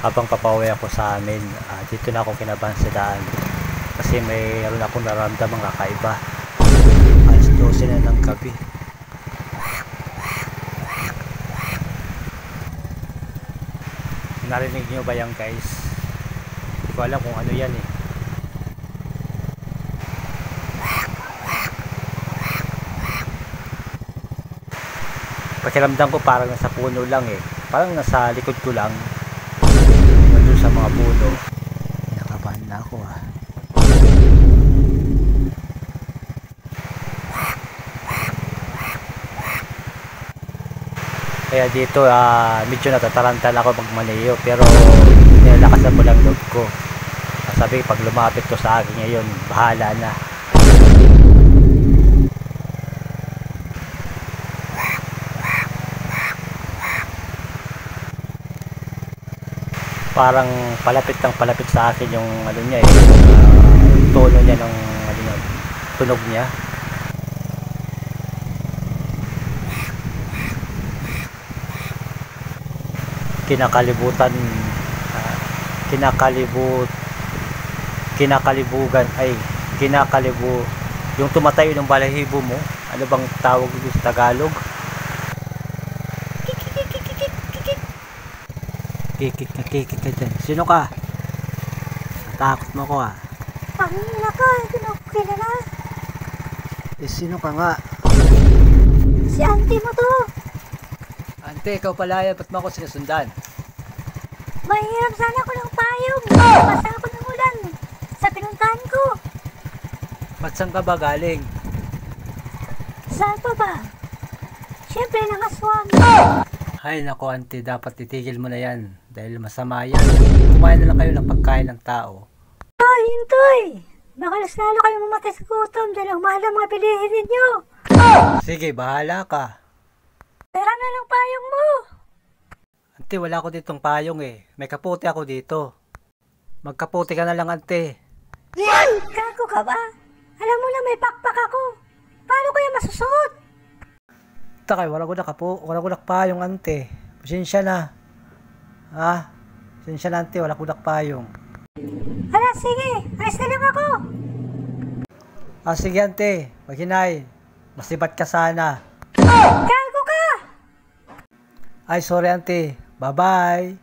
Habang papauwi ako sa amin, dito na ako kinabahan sa daan kasi mayroon akong nararamdamang kakaiba. Alas 12 na ng gabi. Narinig nyo ba yan guys? Hindi ko alam kung ano yan eh. Pakiramdam ko parang nasa puno lang eh. Parang nasa likod ko lang. Nandun sa mga puno. Nakabahan na ako ah. Kaya dito medyo natatarantal ako magmaneho, pero nilakasan mo lang loob ko. Sabi pag lumapit to sa akin ngayon, bahala na. Parang palapit sa akin yung ano niya eh, tono niya ng ano niya, tunog niya. Kinakalibugan yung tumatayo ng balahibo mo. Ano bang tawag dito sa Tagalog? Kikik ka dyan. Sino ka? Natakot mo ko ah. Pangina ka, hindi mo ako kilala. Sino ka nga? Si auntie mo to. Ante, ikaw pala yan. Ba't mo ako sinusundan? Mahirap sana ako ng payong. Basta ako ng ulan sa pinuntahan ko. Ba't saan ka ba galing? Saan pa ba? Siyempre nangaswam. Ay nako ante, dapat titigil mo na yan. Dahil masama yan. Kumain na lang kayo ng pagkain ng tao. Ay, hintoy. Baka mas lalo kayo mamatay sa gutom dahil ang mahal ang mga bilihin ninyo. Sige, bahala ka. Pera na lang payong mo. Ante, wala ako ditong payong eh. May kapote ako dito. Magkapote ka na lang ante. Gago ka ba? Alam mo na may pakpak ako. Paano kaya masusuot? Takay, wala ko nakpayong ante. Pasensya na. Pasensya na ante, wala ko nakpayong. Hala, sige. Ayos na lang ako. Sige ante, maghinay. Masibat ka sana. Gago ka! Ay, sorry ante. Bye-bye.